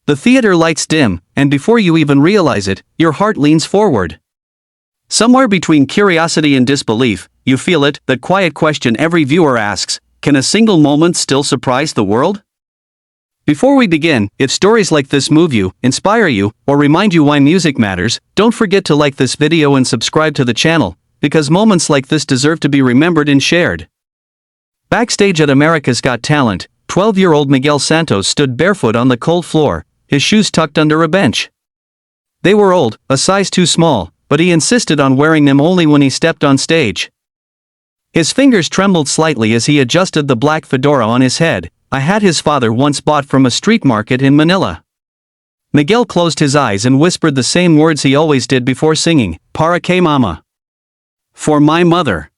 The theater lights dim, and before you even realize it, your heart leans forward. Somewhere between curiosity and disbelief, you feel it, that quiet question every viewer asks: can a single moment still surprise the world? Before we begin, if stories like this move you, inspire you, or remind you why music matters, don't forget to like this video and subscribe to the channel, because moments like this deserve to be remembered and shared. Backstage at America's Got Talent, 12-year-old Miguel Santos stood barefoot on the cold floor, his shoes tucked under a bench. They were old, a size too small, but he insisted on wearing them only when he stepped on stage. His fingers trembled slightly as he adjusted the black fedora on his head, a hat his father once bought from a street market in Manila. Miguel closed his eyes and whispered the same words he always did before singing, "Para kay mama." For my mother.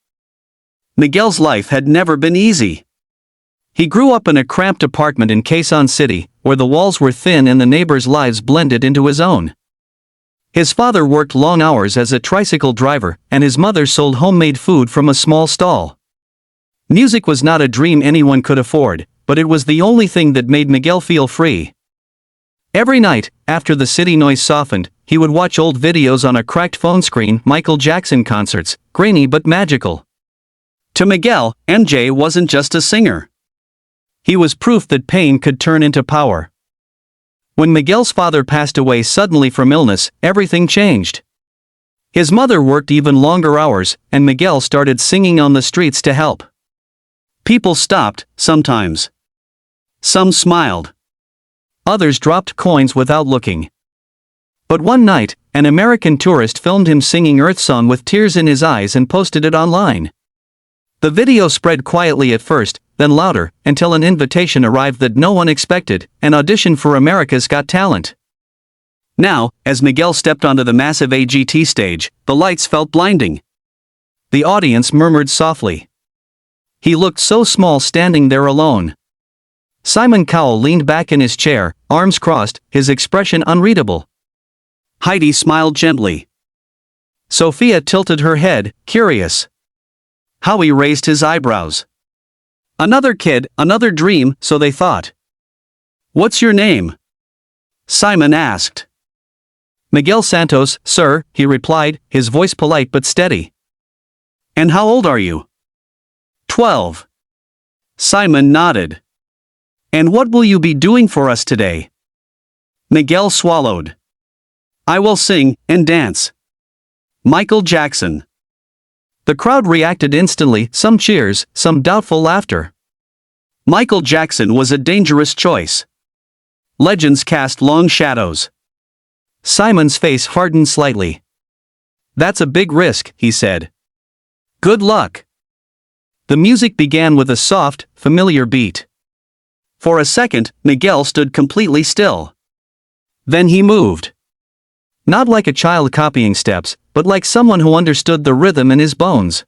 Miguel's life had never been easy. He grew up in a cramped apartment in Quezon City, where the walls were thin and the neighbors' lives blended into his own. His father worked long hours as a tricycle driver, and his mother sold homemade food from a small stall. Music was not a dream anyone could afford, but it was the only thing that made Miguel feel free. Every night, after the city noise softened, he would watch old videos on a cracked phone screen, Michael Jackson concerts, grainy but magical. To Miguel, MJ wasn't just a singer. He was proof that pain could turn into power. When Miguel's father passed away suddenly from illness, everything changed. His mother worked even longer hours, and Miguel started singing on the streets to help. People stopped, sometimes. Some smiled. Others dropped coins without looking. But one night, an American tourist filmed him singing Earth Song with tears in his eyes and posted it online. The video spread quietly at first, then louder, until an invitation arrived that no one expected, an audition for America's Got Talent. Now, as Miguel stepped onto the massive AGT stage, the lights felt blinding. The audience murmured softly. He looked so small standing there alone. Simon Cowell leaned back in his chair, arms crossed, his expression unreadable. Heidi smiled gently. Sophia tilted her head, curious. Howie raised his eyebrows. Another kid, another dream, so they thought. What's your name? Simon asked. Miguel Santos, sir, he replied, his voice polite but steady. And how old are you? 12. Simon nodded. And what will you be doing for us today? Miguel swallowed. I will sing and dance. Michael Jackson. The crowd reacted instantly, some cheers, some doubtful laughter. Michael Jackson was a dangerous choice. Legends cast long shadows. Simon's face hardened slightly. That's a big risk, he said. Good luck. The music began with a soft, familiar beat. For a second, Miguel stood completely still. Then he moved. Not like a child copying steps, but like someone who understood the rhythm in his bones.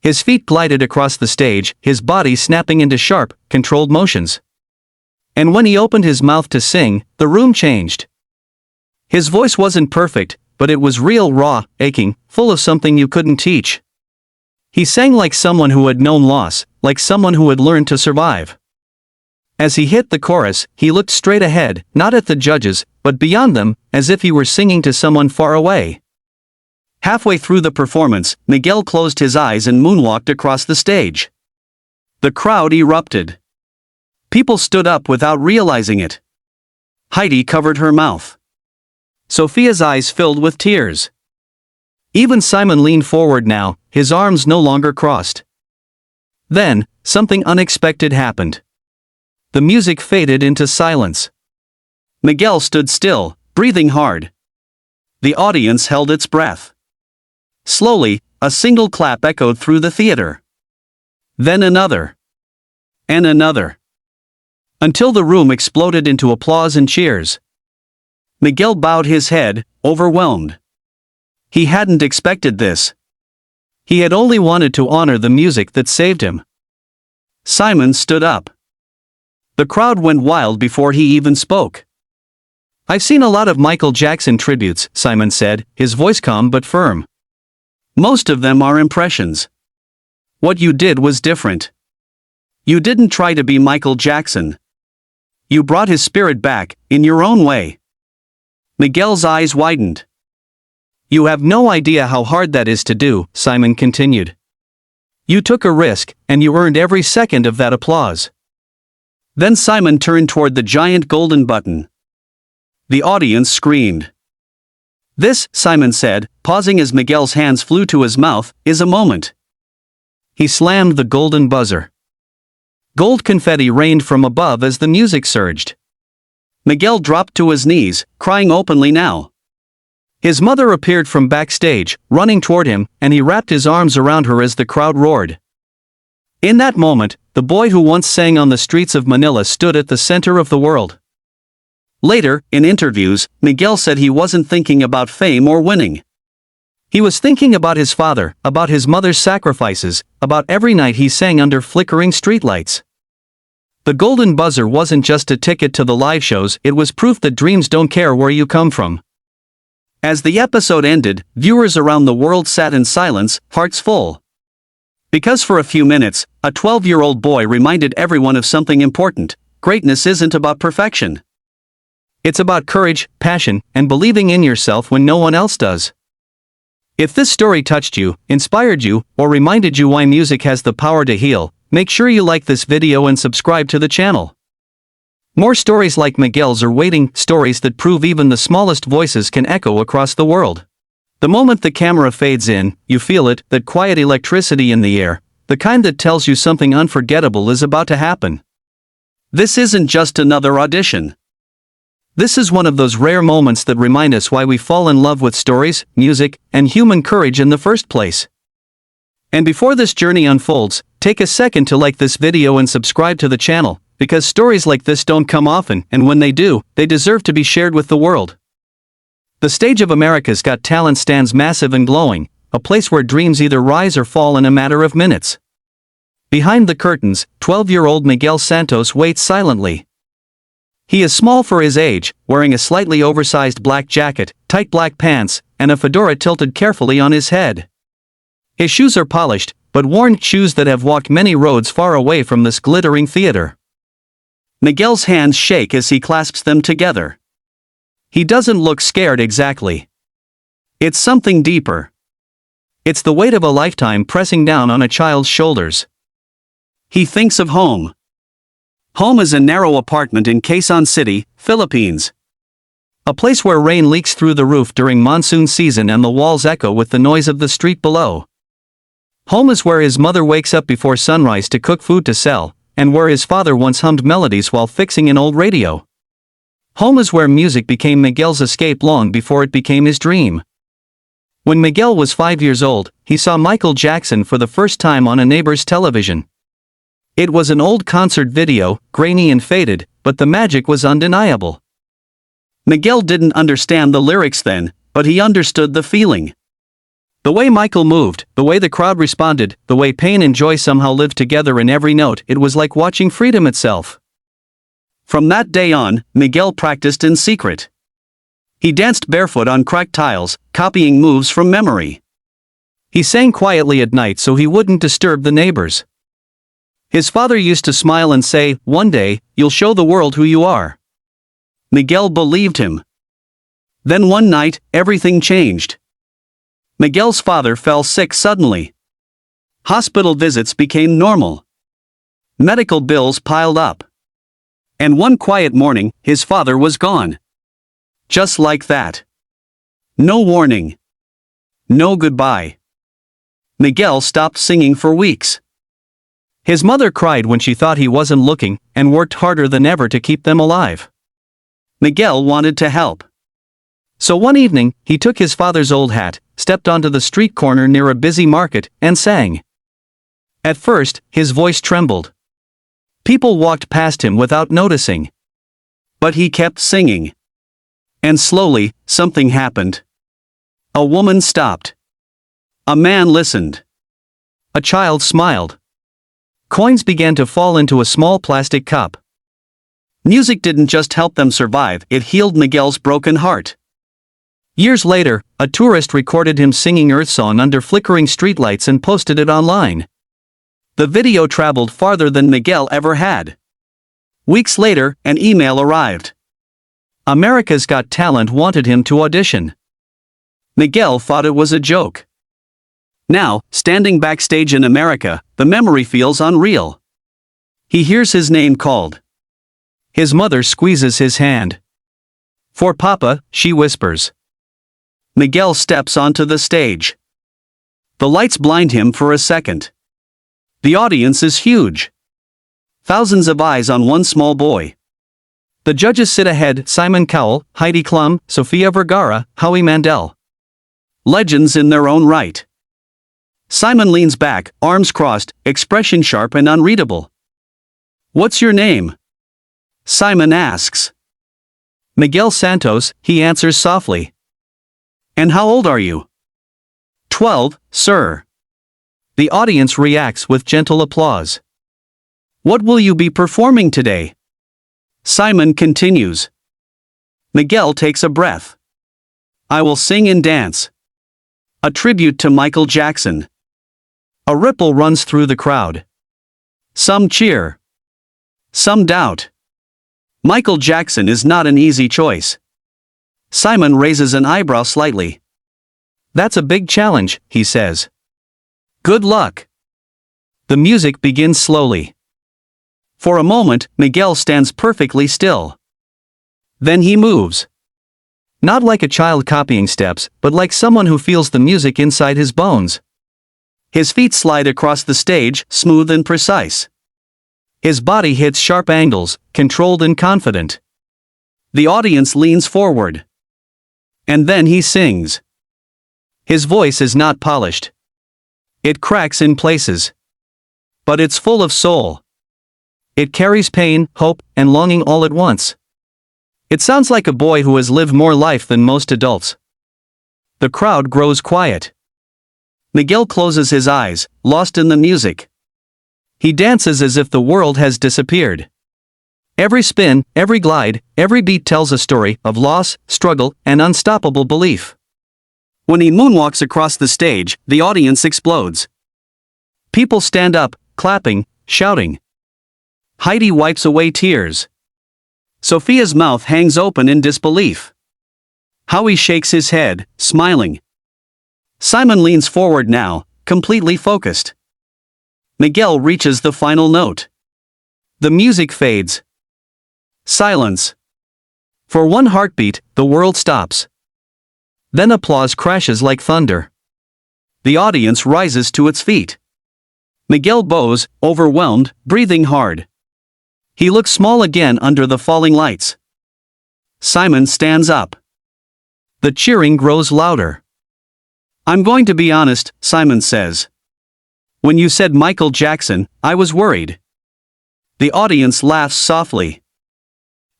His feet glided across the stage, his body snapping into sharp, controlled motions. And when he opened his mouth to sing, the room changed. His voice wasn't perfect, but it was real, raw, aching, full of something you couldn't teach. He sang like someone who had known loss, like someone who had learned to survive. As he hit the chorus, he looked straight ahead, not at the judges, but beyond them, as if he were singing to someone far away. Halfway through the performance, Miguel closed his eyes and moonwalked across the stage. The crowd erupted. People stood up without realizing it. Heidi covered her mouth. Sophia's eyes filled with tears. Even Simon leaned forward now, his arms no longer crossed. Then, something unexpected happened. The music faded into silence. Miguel stood still, breathing hard. The audience held its breath. Slowly, a single clap echoed through the theater. Then another. And another. Until the room exploded into applause and cheers. Miguel bowed his head, overwhelmed. He hadn't expected this. He had only wanted to honor the music that saved him. Simon stood up. The crowd went wild before he even spoke. I've seen a lot of Michael Jackson tributes, Simon said, his voice calm but firm. Most of them are impressions. What you did was different. You didn't try to be Michael Jackson. You brought his spirit back, in your own way. Miguel's eyes widened. You have no idea how hard that is to do, Simon continued. You took a risk, and you earned every second of that applause. Then Simon turned toward the giant golden button. The audience screamed. This, Simon said, pausing as Miguel's hands flew to his mouth, is a moment. He slammed the golden buzzer. Gold confetti rained from above as the music surged. Miguel dropped to his knees, crying openly now. His mother appeared from backstage, running toward him, and he wrapped his arms around her as the crowd roared. In that moment, the boy who once sang on the streets of Manila stood at the center of the world. Later, in interviews, Miguel said he wasn't thinking about fame or winning. He was thinking about his father, about his mother's sacrifices, about every night he sang under flickering streetlights. The golden buzzer wasn't just a ticket to the live shows, it was proof that dreams don't care where you come from. As the episode ended, viewers around the world sat in silence, hearts full. Because for a few minutes, a 12-year-old boy reminded everyone of something important: greatness isn't about perfection. It's about courage, passion, and believing in yourself when no one else does. If this story touched you, inspired you, or reminded you why music has the power to heal, make sure you like this video and subscribe to the channel. More stories like Miguel's are waiting, stories that prove even the smallest voices can echo across the world. The moment the camera fades in, you feel it, that quiet electricity in the air, the kind that tells you something unforgettable is about to happen. This isn't just another audition. This is one of those rare moments that remind us why we fall in love with stories, music, and human courage in the first place. And before this journey unfolds, take a second to like this video and subscribe to the channel, because stories like this don't come often, and when they do, they deserve to be shared with the world. The stage of America's Got Talent stands massive and glowing, a place where dreams either rise or fall in a matter of minutes. Behind the curtains, 12-year-old Miguel Santos waits silently. He is small for his age, wearing a slightly oversized black jacket, tight black pants, and a fedora tilted carefully on his head. His shoes are polished, but worn shoes that have walked many roads far away from this glittering theater. Miguel's hands shake as he clasps them together. He doesn't look scared exactly. It's something deeper. It's the weight of a lifetime pressing down on a child's shoulders. He thinks of home. Home is a narrow apartment in Quezon City, Philippines. A place where rain leaks through the roof during monsoon season and the walls echo with the noise of the street below. Home is where his mother wakes up before sunrise to cook food to sell, and where his father once hummed melodies while fixing an old radio. Home is where music became Miguel's escape long before it became his dream. When Miguel was 5 years old, he saw Michael Jackson for the first time on a neighbor's television. It was an old concert video, grainy and faded, but the magic was undeniable. Miguel didn't understand the lyrics then, but he understood the feeling. The way Michael moved, the way the crowd responded, the way pain and joy somehow lived together in every note, it was like watching freedom itself. From that day on, Miguel practiced in secret. He danced barefoot on cracked tiles, copying moves from memory. He sang quietly at night so he wouldn't disturb the neighbors. His father used to smile and say, "One day, you'll show the world who you are." Miguel believed him. Then one night, everything changed. Miguel's father fell sick suddenly. Hospital visits became normal. Medical bills piled up. And one quiet morning, his father was gone. Just like that. No warning. No goodbye. Miguel stopped singing for weeks. His mother cried when she thought he wasn't looking, and worked harder than ever to keep them alive. Miguel wanted to help. So one evening, he took his father's old hat, stepped onto the street corner near a busy market, and sang. At first, his voice trembled. People walked past him without noticing. But he kept singing. And slowly, something happened. A woman stopped. A man listened. A child smiled. Coins began to fall into a small plastic cup. Music didn't just help them survive, it healed Miguel's broken heart. Years later, a tourist recorded him singing Earth Song under flickering streetlights and posted it online. The video traveled farther than Miguel ever had. Weeks later, an email arrived. America's Got Talent wanted him to audition. Miguel thought it was a joke. Now, standing backstage in America, the memory feels unreal. He hears his name called. His mother squeezes his hand. "For Papa," she whispers. Miguel steps onto the stage. The lights blind him for a second. The audience is huge. Thousands of eyes on one small boy. The judges sit ahead: Simon Cowell, Heidi Klum, Sofia Vergara, Howie Mandel. Legends in their own right. Simon leans back, arms crossed, expression sharp and unreadable. "What's your name?" Simon asks. "Miguel Santos," he answers softly. "And how old are you?" 12, sir." The audience reacts with gentle applause. "What will you be performing today?" Simon continues. Miguel takes a breath. "I will sing and dance. A tribute to Michael Jackson." A ripple runs through the crowd. Some cheer. Some doubt. Michael Jackson is not an easy choice. Simon raises an eyebrow slightly. "That's a big challenge," he says. "Good luck." The music begins slowly. For a moment, Miguel stands perfectly still. Then he moves. Not like a child copying steps, but like someone who feels the music inside his bones. His feet slide across the stage, smooth and precise. His body hits sharp angles, controlled and confident. The audience leans forward. And then he sings. His voice is not polished. It cracks in places. But it's full of soul. It carries pain, hope, and longing all at once. It sounds like a boy who has lived more life than most adults. The crowd grows quiet. Miguel closes his eyes, lost in the music. He dances as if the world has disappeared. Every spin, every glide, every beat tells a story of loss, struggle, and unstoppable belief. When he moonwalks across the stage, the audience explodes. People stand up, clapping, shouting. Heidi wipes away tears. Sophia's mouth hangs open in disbelief. Howie shakes his head, smiling. Simon leans forward now, completely focused. Miguel reaches the final note. The music fades. Silence. For one heartbeat, the world stops. Then applause crashes like thunder. The audience rises to its feet. Miguel bows, overwhelmed, breathing hard. He looks small again under the falling lights. Simon stands up. The cheering grows louder. "I'm going to be honest," Simon says. "When you said Michael Jackson, I was worried." The audience laughs softly.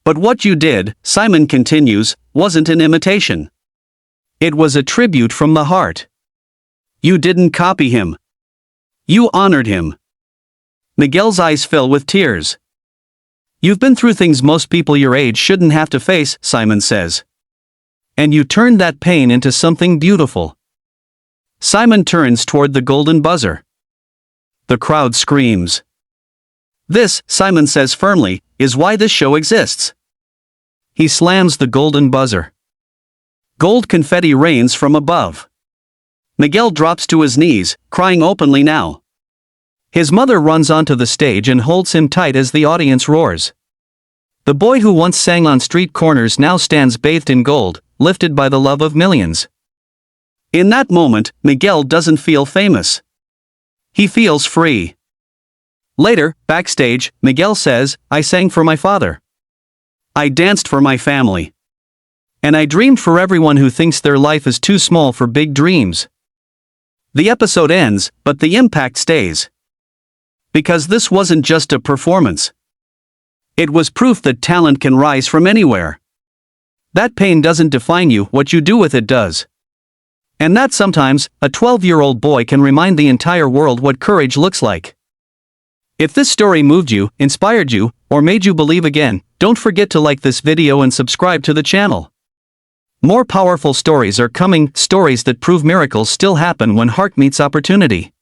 "But what you did," Simon continues, "wasn't an imitation. It was a tribute from the heart. You didn't copy him. You honored him." Miguel's eyes fill with tears. "You've been through things most people your age shouldn't have to face," Simon says. "And you turned that pain into something beautiful." Simon turns toward the golden buzzer. The crowd screams. "This," Simon says firmly, "is why this show exists." He slams the golden buzzer. Gold confetti rains from above. Miguel drops to his knees, crying openly now. His mother runs onto the stage and holds him tight as the audience roars. The boy who once sang on street corners now stands bathed in gold, lifted by the love of millions. In that moment, Miguel doesn't feel famous. He feels free. Later, backstage, Miguel says, "I sang for my father. I danced for my family. And I dreamed for everyone who thinks their life is too small for big dreams." The episode ends, but the impact stays. Because this wasn't just a performance. It was proof that talent can rise from anywhere. That pain doesn't define you, what you do with it does. And that sometimes, a 12-year-old boy can remind the entire world what courage looks like. If this story moved you, inspired you, or made you believe again, don't forget to like this video and subscribe to the channel. More powerful stories are coming, stories that prove miracles still happen when heart meets opportunity.